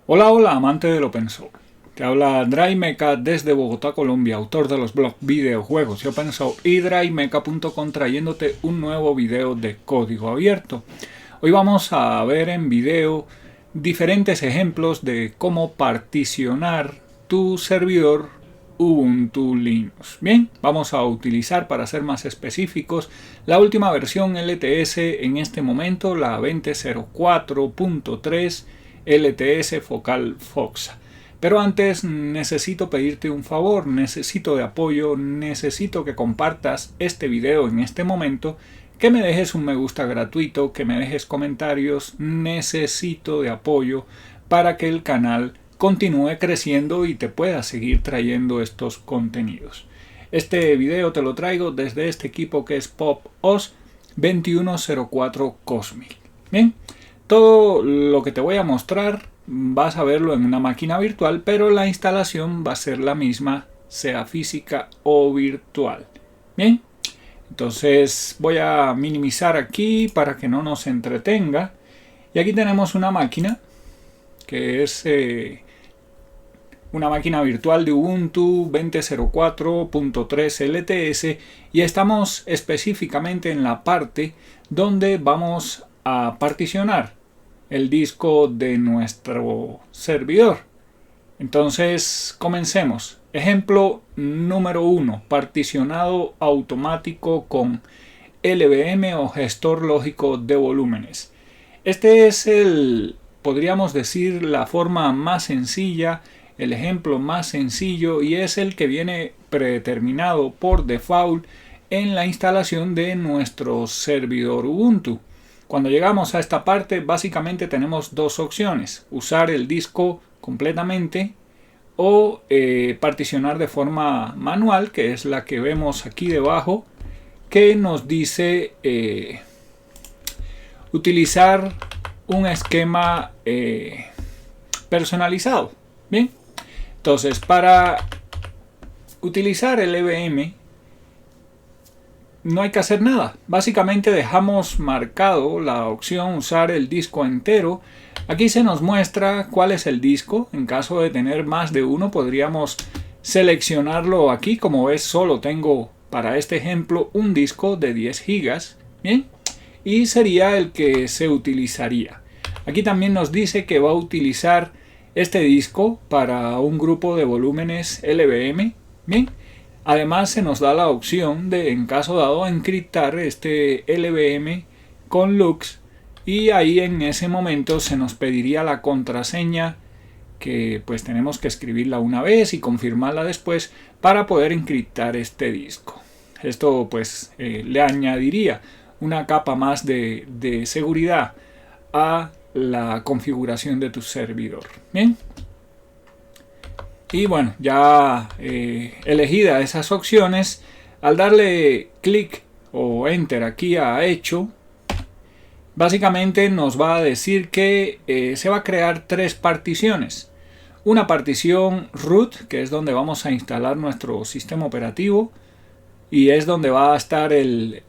Hola, hola, amante del open source. Te habla DryMeca desde Bogotá, Colombia, autor de los blogs Videojuegos y Open Source y DryMeca.com, trayéndote un nuevo video de código abierto. Hoy vamos a ver en video diferentes ejemplos de cómo particionar tu servidor Ubuntu Linux. Bien, vamos a utilizar, para ser más específicos, la última versión LTS en este momento, la 20.04.3 LTS Focal Fox. Pero antes necesito pedirte un favor, necesito de apoyo, necesito que compartas este video en este momento, que me dejes un me gusta gratuito, que me dejes comentarios. Necesito de apoyo para que el canal continúe creciendo y te pueda seguir trayendo estos contenidos. Este video te lo traigo desde este equipo que es PopOS 2104 Cosmic. Bien, todo lo que te voy a mostrar vas a verlo en una máquina virtual, pero la instalación va a ser la misma, sea física o virtual. Bien, entonces voy a minimizar aquí para que no nos entretenga. Y aquí tenemos una máquina que es una máquina virtual de Ubuntu 20.04.3 LTS, y estamos específicamente en la parte donde vamos a particionar el disco de nuestro servidor. Entonces comencemos. Ejemplo número 1, particionado automático con LVM o gestor lógico de volúmenes. Este es podríamos decir, la forma más sencilla, el ejemplo más sencillo, y es el que viene predeterminado por default en la instalación de nuestro servidor Ubuntu. Cuando llegamos a esta parte, básicamente tenemos dos opciones: usar el disco completamente o particionar de forma manual, que es la que vemos aquí debajo, que nos dice utilizar un esquema personalizado. Bien, entonces para utilizar el EVM no hay que hacer nada. Básicamente dejamos marcado la opción usar el disco entero. Aquí se nos muestra cuál es el disco. En caso de tener más de uno, podríamos seleccionarlo aquí. Como ves, solo tengo para este ejemplo un disco de 10 gigas. Bien, y sería el que se utilizaría. Aquí también nos dice que va a utilizar este disco para un grupo de volúmenes LVM. Bien, además se nos da la opción de, en caso dado, encriptar este LVM con LUKS, y ahí en ese momento se nos pediría la contraseña, que pues tenemos que escribirla una vez y confirmarla después para poder encriptar este disco. Esto pues le añadiría una capa más de seguridad a la configuración de tu servidor. Bien, y bueno, ya elegida esas opciones, al darle clic o enter aquí a hecho, básicamente nos va a decir que se va a crear tres particiones. Una partición root, que es donde vamos a instalar nuestro sistema operativo y es donde va a estar el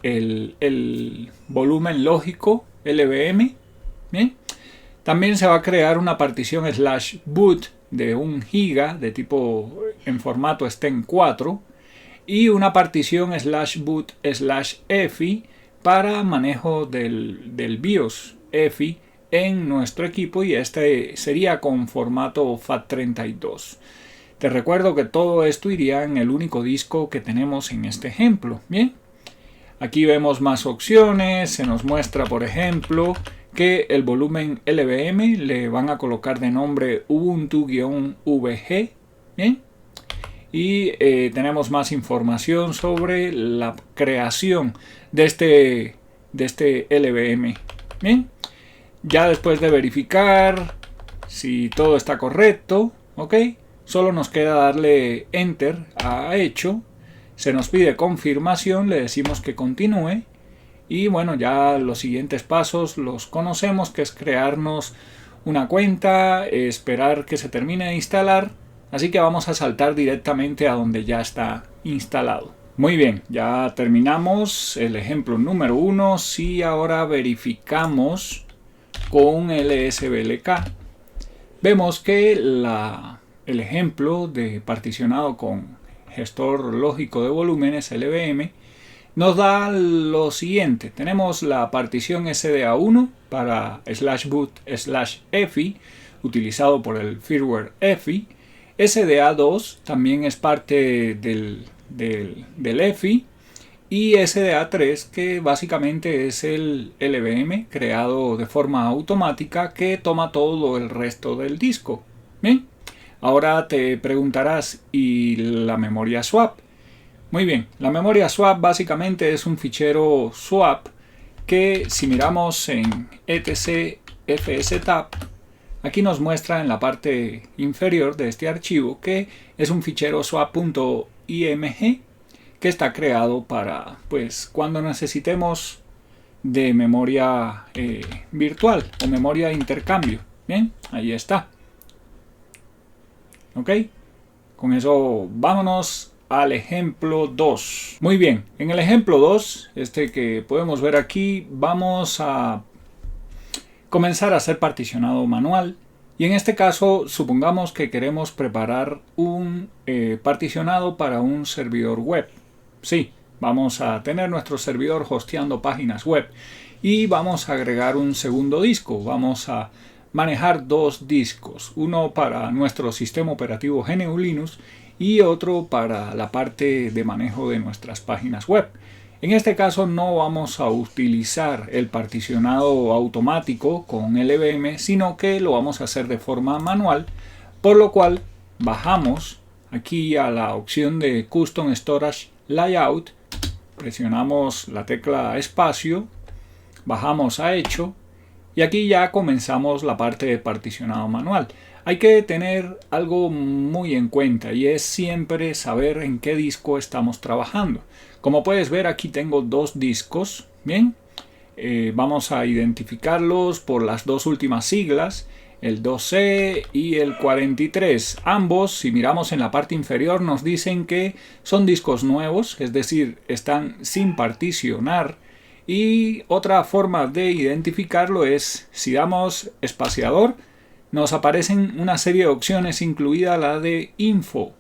volumen lógico LVM. Bien, también se va a crear una partición /boot de 1 giga de tipo en formato STEM4 y una partición /boot/EFI para manejo del BIOS EFI en nuestro equipo, y este sería con formato FAT32. Te recuerdo que todo esto iría en el único disco que tenemos en este ejemplo. Bien, aquí vemos más opciones. Se nos muestra, por ejemplo, que el volumen LVM le van a colocar de nombre Ubuntu-VG. Bien, y tenemos más información sobre la creación de este LVM. Bien, ya después de verificar si todo está correcto, ok, solo nos queda darle enter a hecho. Se nos pide confirmación, le decimos que continúe. Y bueno, ya los siguientes pasos los conocemos, que es crearnos una cuenta, esperar que se termine de instalar. Así que vamos a saltar directamente a donde ya está instalado. Muy bien, ya terminamos el ejemplo número 1. Si ahora verificamos con LSBLK, vemos que el ejemplo de particionado con gestor lógico de volúmenes LVM nos da lo siguiente. Tenemos la partición SDA1 para /boot/EFI utilizado por el firmware EFI. SDA2 también es parte del EFI. Y SDA3, que básicamente es el LVM creado de forma automática que toma todo el resto del disco. Bien, ahora te preguntarás, ¿y la memoria swap? Muy bien, la memoria swap básicamente es un fichero swap que, si miramos en etc fstab, aquí nos muestra en la parte inferior de este archivo que es un fichero swap.img que está creado para, pues, cuando necesitemos de memoria virtual o memoria de intercambio. Bien, ahí está. Ok, con eso vámonos al ejemplo 2. Muy bien, en el ejemplo 2, este que podemos ver aquí, vamos a comenzar a hacer particionado manual. Y en este caso, supongamos que queremos preparar un particionado para un servidor web. Sí, vamos a tener nuestro servidor hosteando páginas web y vamos a agregar un segundo disco. Vamos a manejar dos discos, uno para nuestro sistema operativo GNU Linux y otro para la parte de manejo de nuestras páginas web. En este caso no vamos a utilizar el particionado automático con LVM, sino que lo vamos a hacer de forma manual, por lo cual bajamos aquí a la opción de Custom Storage Layout, presionamos la tecla espacio, bajamos a hecho y aquí ya comenzamos la parte de particionado manual. Hay que tener algo muy en cuenta y es siempre saber en qué disco estamos trabajando. Como puedes ver, aquí tengo dos discos. Bien, vamos a identificarlos por las dos últimas siglas, el 2C y el 43. Ambos, si miramos en la parte inferior, nos dicen que son discos nuevos, es decir, están sin particionar. Y otra forma de identificarlo es, si damos espaciador, nos aparecen una serie de opciones, incluida la de info.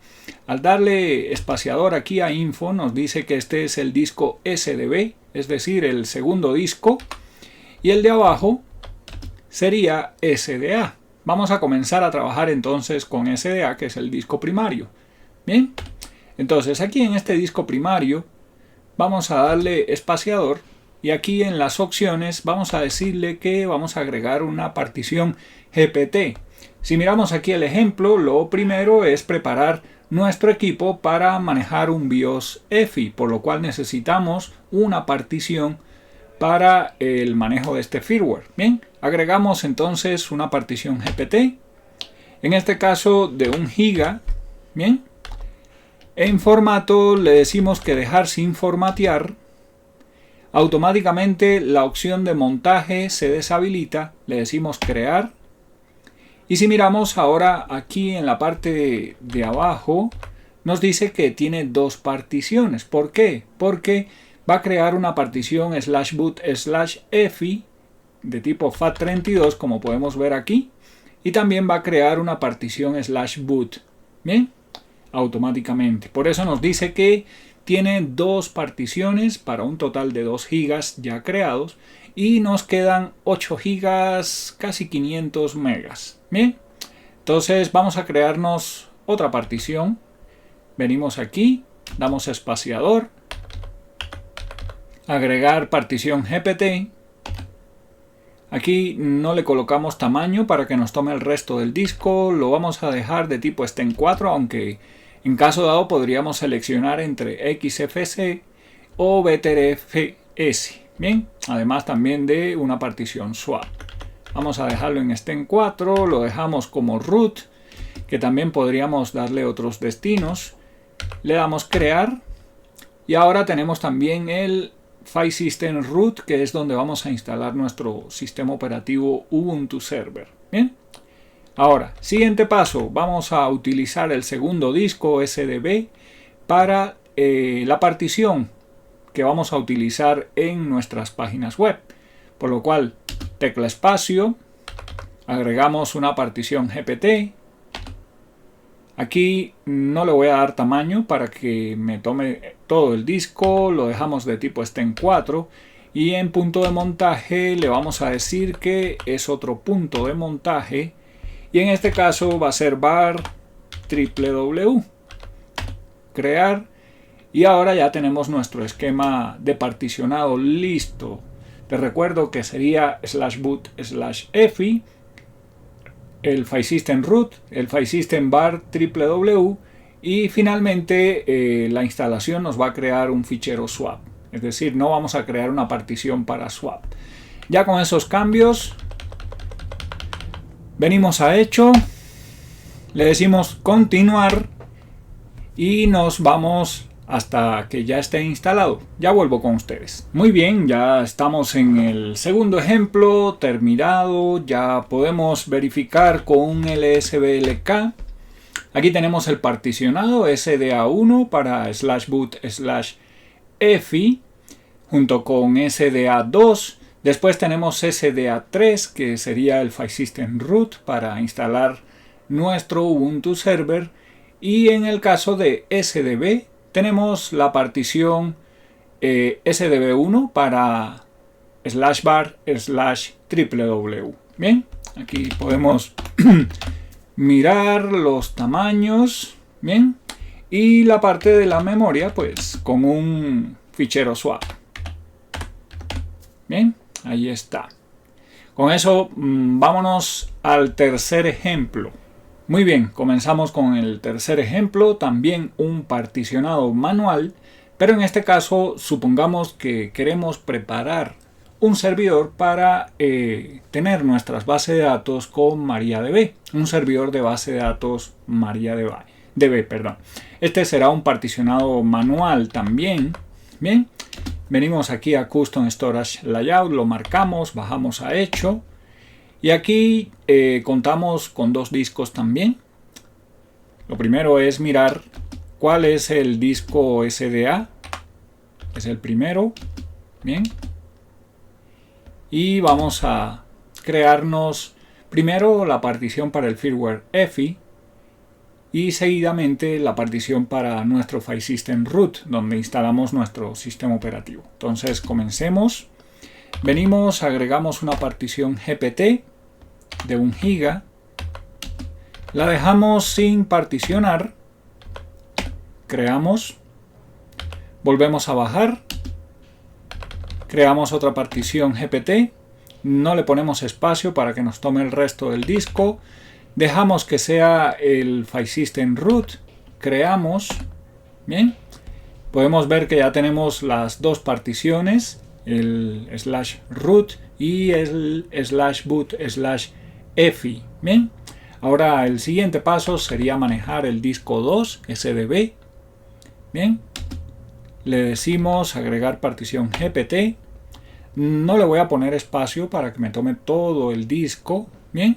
Al darle espaciador aquí a info, nos dice que este es el disco SDB, es decir, el segundo disco, y el de abajo sería SDA. Vamos a comenzar a trabajar entonces con SDA, que es el disco primario. Bien, entonces aquí en este disco primario vamos a darle espaciador y aquí en las opciones vamos a decirle que vamos a agregar una partición GPT. Si miramos aquí el ejemplo, lo primero es preparar nuestro equipo para manejar un BIOS EFI, por lo cual necesitamos una partición para el manejo de este firmware. Bien, agregamos entonces una partición GPT, en este caso de 1 GB. Bien, en formato le decimos que dejar sin formatear. Automáticamente la opción de montaje se deshabilita, le decimos crear. Y si miramos ahora aquí en la parte de abajo, nos dice que tiene dos particiones. ¿Por qué? Porque va a crear una partición /boot/EFI de tipo FAT32, como podemos ver aquí. Y también va a crear una partición /boot. Bien, automáticamente. Por eso nos dice que tiene dos particiones para un total de 2 GB ya creados. Y nos quedan 8 GB, casi 500 megas. Bien, entonces vamos a crearnos otra partición. Venimos aquí, damos espaciador, agregar partición GPT. Aquí no le colocamos tamaño para que nos tome el resto del disco. Lo vamos a dejar de tipo STEM4, aunque en caso dado podríamos seleccionar entre XFC o BTRFS. Bien, además también de una partición swap. Vamos a dejarlo en STEM4, lo dejamos como root, que también podríamos darle otros destinos. Le damos crear y ahora tenemos también el File System Root, que es donde vamos a instalar nuestro sistema operativo Ubuntu Server. Bien, ahora, siguiente paso, vamos a utilizar el segundo disco SDB para la partición que vamos a utilizar en nuestras páginas web, por lo cual tecla espacio, agregamos una partición GPT. Aquí no le voy a dar tamaño para que me tome todo el disco, lo dejamos de tipo STEM4 y en punto de montaje le vamos a decir que es otro punto de montaje y en este caso va a ser var www, crear, y ahora ya tenemos nuestro esquema de particionado listo. Te recuerdo que sería /boot/efi, el file system root, el file system var www y finalmente la instalación nos va a crear un fichero swap, es decir, no vamos a crear una partición para swap. Ya con esos cambios venimos a hecho, le decimos continuar y nos vamos hasta que ya esté instalado. Ya vuelvo con ustedes. Muy bien, ya estamos en el segundo ejemplo terminado. Ya podemos verificar con un lsblk. Aquí tenemos el particionado SDA1 para /boot/efi junto con SDA2. Después tenemos SDA3, que sería el file system root para instalar nuestro Ubuntu server. Y en el caso de SDB tenemos la partición SDB1 para /var/www. Bien, aquí podemos mirar los tamaños. Bien, y la parte de la memoria pues con un fichero swap. Bien, ahí está. Con eso vámonos al tercer ejemplo. Muy bien, comenzamos con el tercer ejemplo, también un particionado manual, pero en este caso supongamos que queremos preparar un servidor para tener nuestras bases de datos con MariaDB, un servidor de base de datos MariaDB. Este será un particionado manual también. Bien, venimos aquí a Custom Storage Layout, lo marcamos, bajamos a hecho. Y aquí contamos con dos discos también. Lo primero es mirar cuál es el disco SDA. Es el primero. Bien. Y vamos a crearnos primero la partición para el firmware EFI. Y seguidamente la partición para nuestro file system root, donde instalamos nuestro sistema operativo. Entonces comencemos. Venimos, agregamos una partición GPT de 1 GB, la dejamos sin particionar, creamos, volvemos a bajar, creamos otra partición GPT, no le ponemos espacio para que nos tome el resto del disco, dejamos que sea el file system root, creamos, bien, podemos ver que ya tenemos las dos particiones, el /root y el /boot/efi. Bien, ahora el siguiente paso sería manejar el disco 2 SDB. Bien, le decimos agregar partición GPT. No le voy a poner espacio para que me tome todo el disco. Bien,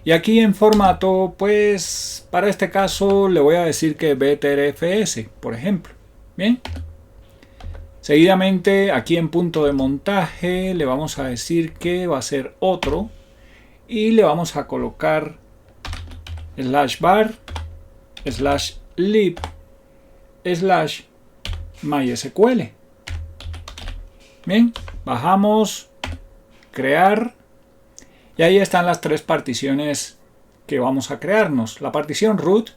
y aquí en formato, pues para este caso le voy a decir que btrfs, por ejemplo. Bien. Seguidamente aquí en punto de montaje le vamos a decir que va a ser otro y le vamos a colocar /var/lib/mysql. Bien, bajamos, crear y ahí están las tres particiones que vamos a crearnos. La partición root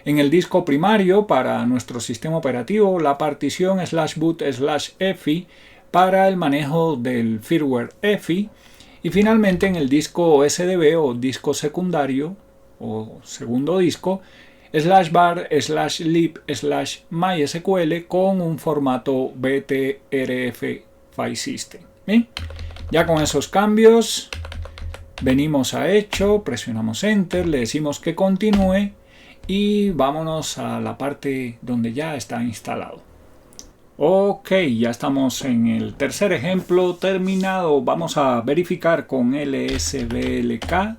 en el disco primario para nuestro sistema operativo, la partición /boot/efi para el manejo del firmware EFI y finalmente en el disco SDB o disco secundario o segundo disco /var/lib/mysql con un formato btrf file system. Bien, ya con esos cambios venimos a hecho, presionamos enter, le decimos que continúe y vámonos a la parte donde ya está instalado. Ok, ya estamos en el tercer ejemplo terminado. Vamos a verificar con lsblk.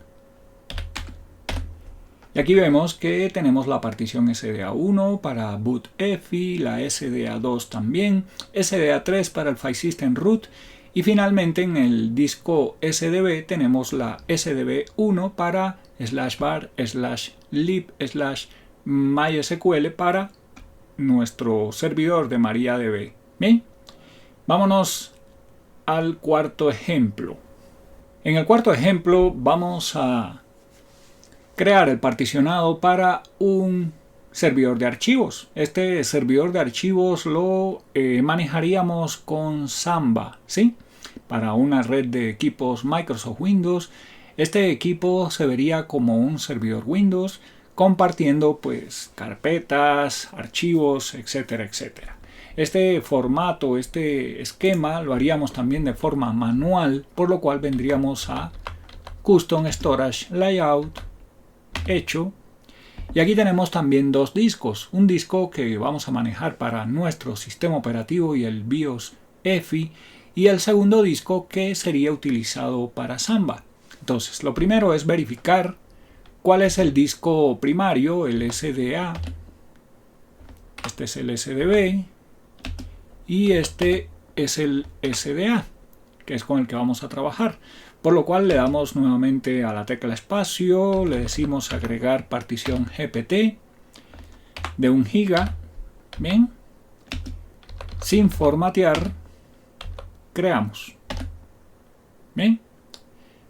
Y aquí vemos que tenemos la partición SDA1 para boot EFI, la SDA2 también, SDA3 para el file system root Y finalmente en el disco SDB tenemos la SDB1 para /var/lib/mysql para nuestro servidor de MariaDB. Bien, vámonos al cuarto ejemplo. En el cuarto ejemplo vamos a crear el particionado para un servidor de archivos. Este servidor de archivos lo manejaríamos con Samba, ¿sí? Para una red de equipos Microsoft Windows. Este equipo se vería como un servidor Windows compartiendo pues carpetas, archivos, etcétera, etcétera. Este formato, este esquema lo haríamos también de forma manual, por lo cual vendríamos a Custom Storage Layout, hecho. Y aquí tenemos también dos discos. Un disco que vamos a manejar para nuestro sistema operativo y el BIOS EFI. Y el segundo disco que sería utilizado para Samba. Entonces, lo primero es verificar cuál es el disco primario, el SDA. Este es el SDB. Y este es el SDA, que es con el que vamos a trabajar. Por lo cual le damos nuevamente a la tecla espacio, le decimos agregar partición GPT de 1 GB. Bien, sin formatear, creamos. Bien,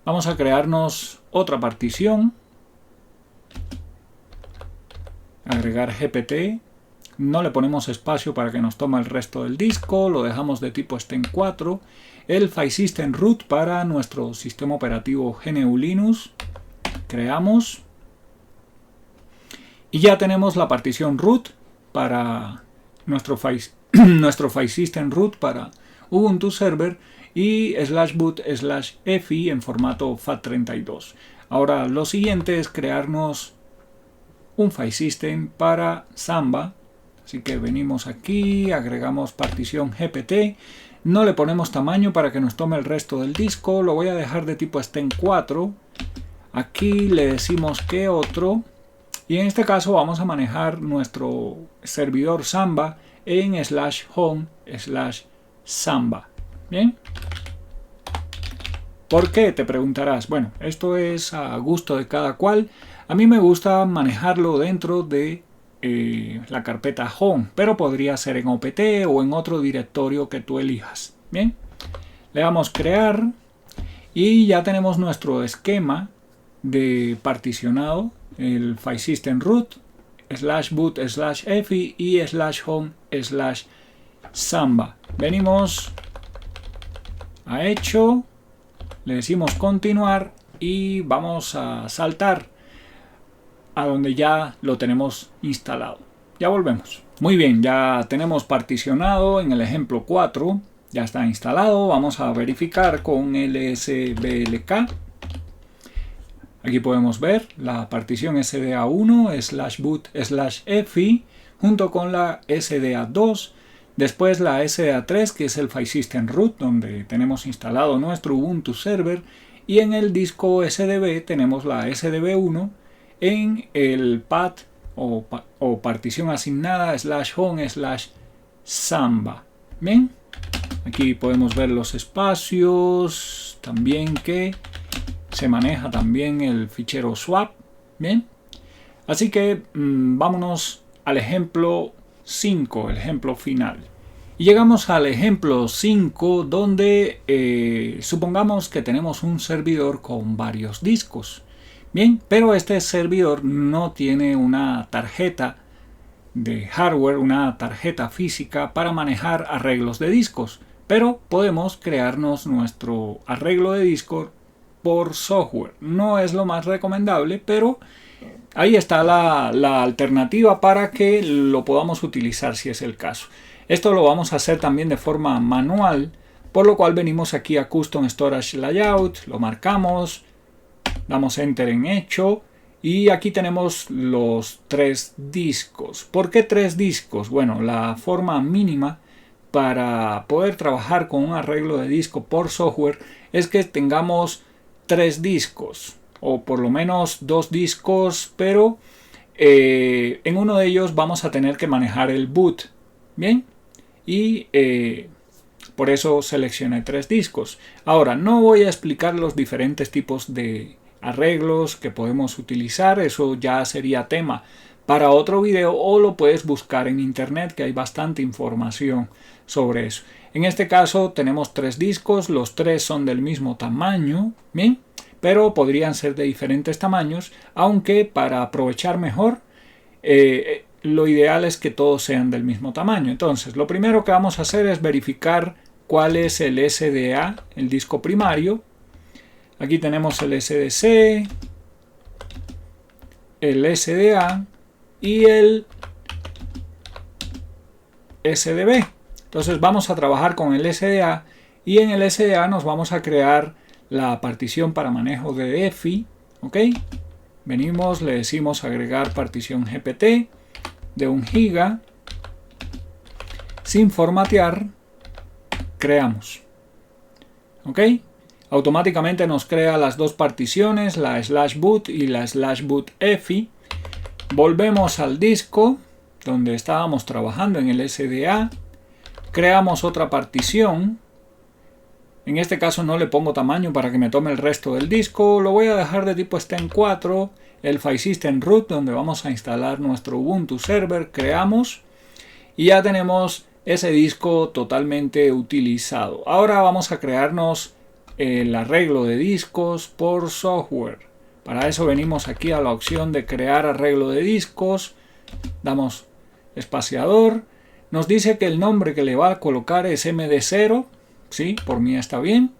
vamos a crearnos otra partición, agregar GPT. No le ponemos espacio para que nos tome el resto del disco, lo dejamos de tipo STEM4. El File System Root para nuestro sistema operativo GNU Linux. Creamos. Y ya tenemos la partición root para nuestro File System Root para Ubuntu Server y /boot/efi en formato FAT32. Ahora lo siguiente es crearnos un File System para Samba. Así que venimos aquí, agregamos partición GPT, no le ponemos tamaño para que nos tome el resto del disco, lo voy a dejar de tipo STEM4, aquí le decimos que otro, y en este caso vamos a manejar nuestro servidor Samba en /home/Samba. Bien. ¿Por qué? Te preguntarás. Bueno, esto es a gusto de cada cual. A mí me gusta manejarlo dentro de la carpeta Home, pero podría ser en OPT o en otro directorio que tú elijas. Bien, le damos crear y ya tenemos nuestro esquema de particionado, el File System Root, /boot/efi y /home/samba. Venimos a hecho, le decimos continuar y vamos a saltar a donde ya lo tenemos instalado. Ya volvemos. Muy bien, ya tenemos particionado en el ejemplo 4. Ya está instalado. Vamos a verificar con lsblk. Aquí podemos ver la partición SDA1 /boot/efi junto con la SDA2. Después la SDA3, que es el File System Root, donde tenemos instalado nuestro Ubuntu Server. Y en el disco SDB tenemos la SDB1 en el path o partición asignada /home/samba. Bien, aquí podemos ver los espacios, también que se maneja también el fichero swap. Bien, así que vámonos al ejemplo 5, el ejemplo final. Y llegamos al ejemplo 5 donde supongamos que tenemos un servidor con varios discos. Bien, pero este servidor no tiene una tarjeta de hardware, una tarjeta física para manejar arreglos de discos. Pero podemos crearnos nuestro arreglo de disco por software. No es lo más recomendable, pero ahí está la alternativa para que lo podamos utilizar si es el caso. Esto lo vamos a hacer también de forma manual, por lo cual venimos aquí a Custom Storage Layout, lo marcamos, damos Enter en hecho y aquí tenemos los 3 discos. ¿Por qué 3 discos? Bueno, la forma mínima para poder trabajar con un arreglo de disco por software es que tengamos 3 discos o por lo menos 2 discos, pero en uno de ellos vamos a tener que manejar el boot. Bien, y Por eso seleccioné 3 discos. Ahora, no voy a explicar los diferentes tipos de arreglos que podemos utilizar. Eso ya sería tema para otro video, o lo puedes buscar en internet, que hay bastante información sobre eso. En este caso tenemos 3 discos, los 3 son del mismo tamaño, bien, pero podrían ser de diferentes tamaños, aunque para aprovechar mejor lo ideal es que todos sean del mismo tamaño. Entonces lo primero que vamos a hacer es verificar cuál es el SDA, el disco primario. Aquí tenemos el SDC, el SDA y el SDB. Entonces vamos a trabajar con el SDA, y en el SDA nos vamos a crear la partición para manejo de EFI. ¿Ok? Venimos, le decimos agregar partición GPT de 1 GB. Sin formatear, creamos. ¿Ok? Automáticamente nos crea las dos particiones, la /boot y la /boot EFI. Volvemos al disco donde estábamos trabajando en el SDA. Creamos otra partición. En este caso no le pongo tamaño para que me tome el resto del disco. Lo voy a dejar de tipo STEM4. El File System Root, donde vamos a instalar nuestro Ubuntu Server. Creamos. Y ya tenemos ese disco totalmente utilizado. Ahora vamos a crearnos el arreglo de discos por software. Para eso venimos aquí a la opción de crear arreglo de discos. Damos espaciador. Nos dice que el nombre que le va a colocar es MD0. Sí, por mí está bien.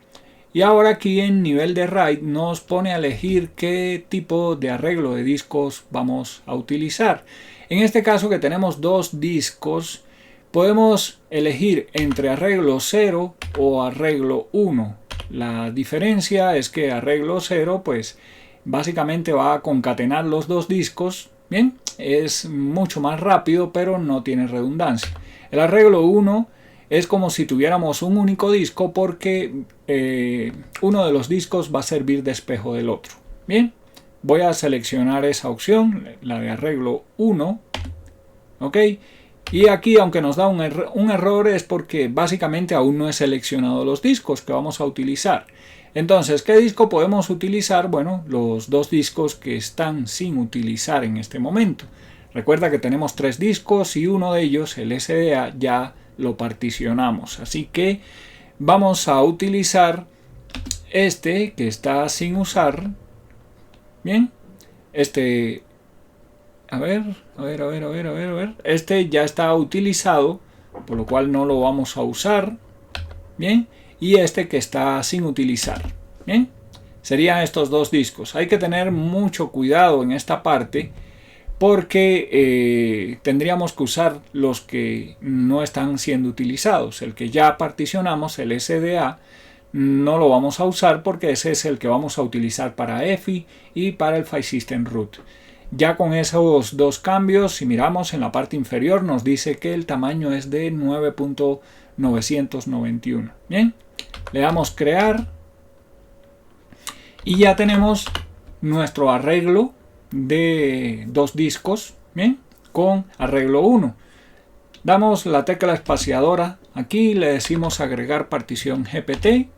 Y ahora aquí en nivel de RAID nos pone a elegir qué tipo de arreglo de discos vamos a utilizar. En este caso, que tenemos 2 discos, podemos elegir entre arreglo 0 o arreglo 1. La diferencia es que arreglo 0 pues básicamente va a concatenar los 2 discos. Bien, es mucho más rápido, pero no tiene redundancia. El arreglo 1 es como si tuviéramos un único disco, porque uno de los discos va a servir de espejo del otro. Bien, voy a seleccionar esa opción, la de arreglo 1. Ok, y aquí, aunque nos da un error, es porque básicamente aún no he seleccionado los discos que vamos a utilizar. Entonces, ¿qué disco podemos utilizar? Bueno, los 2 discos que están sin utilizar en este momento. Recuerda que tenemos 3 discos y uno de ellos, el SDA, ya lo particionamos. Así que vamos a utilizar este que está sin usar. Bien, este, a ver. Este ya está utilizado, por lo cual no lo vamos a usar. Bien, y este que está sin utilizar. Bien, serían estos 2 discos. Hay que tener mucho cuidado en esta parte, porque tendríamos que usar los que no están siendo utilizados. El que ya particionamos, el SDA, no lo vamos a usar, porque ese es el que vamos a utilizar para EFI y para el File System Root. Ya con esos 2 cambios, si miramos en la parte inferior, nos dice que el tamaño es de 9.991. Bien, le damos crear y ya tenemos nuestro arreglo de 2 discos. Bien, con arreglo 1. Damos la tecla espaciadora. Aquí le decimos agregar partición GPT.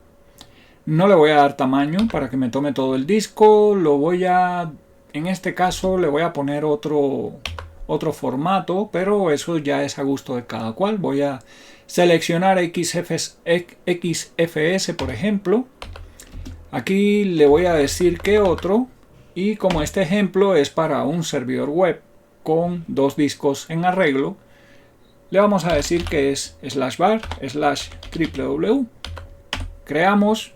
No le voy a dar tamaño para que me tome todo el disco. En este caso le voy a poner otro formato, pero eso ya es a gusto de cada cual. Voy a seleccionar XFS, por ejemplo. Aquí le voy a decir que otro. Y como este ejemplo es para un servidor web con 2 discos en arreglo, le vamos a decir que es /var/www. Creamos.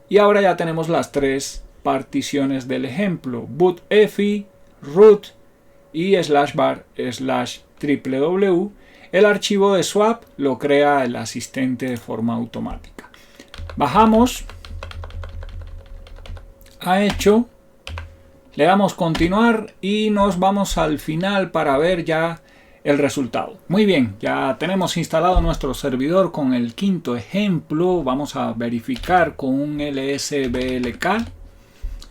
Y ahora ya tenemos las 3 particiones del ejemplo: boot EFI, root y /var/www. El archivo de swap lo crea el asistente de forma automática. Bajamos. Ha hecho. Le damos continuar y nos vamos al final para ver ya el resultado. Muy bien, ya tenemos instalado nuestro servidor con el 5.º ejemplo. Vamos a verificar con un lsblk.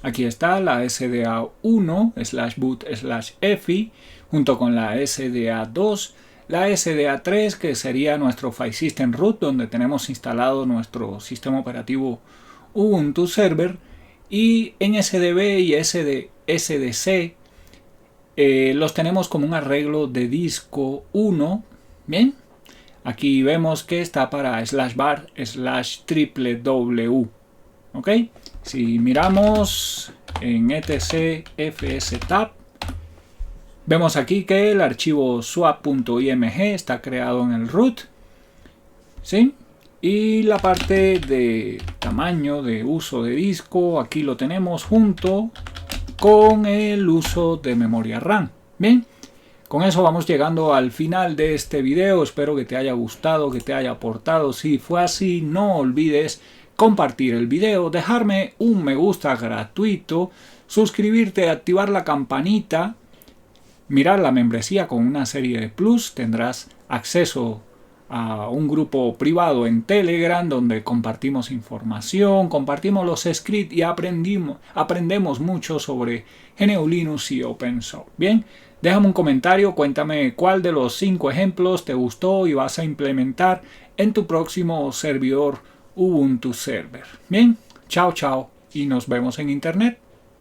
Aquí está la SDA1 /boot/EFI junto con la SDA2 la SDA3, que sería nuestro File System Root, donde tenemos instalado nuestro sistema operativo Ubuntu Server, y NSDB y SDC los tenemos como un arreglo de disco 1. Bien, aquí vemos que está para /var/ww. ok, si miramos en etc fstab, vemos aquí que el archivo swap.img está creado en el root, ¿sí? Y la parte de tamaño de uso de disco, aquí lo tenemos junto con el uso de memoria RAM. Bien, con eso vamos llegando al final de este video. Espero que te haya gustado, que te haya aportado. Si fue así, no olvides compartir el video, dejarme un me gusta gratuito, suscribirte, activar la campanita, mirar la membresía con una serie de plus. Tendrás acceso a un grupo privado en Telegram donde compartimos información, compartimos los scripts y aprendemos mucho sobre GNU Linux y Open Source. Bien, déjame un comentario, cuéntame cuál de los 5 ejemplos te gustó y vas a implementar en tu próximo servidor Ubuntu Server. Bien, chao chao y nos vemos en internet.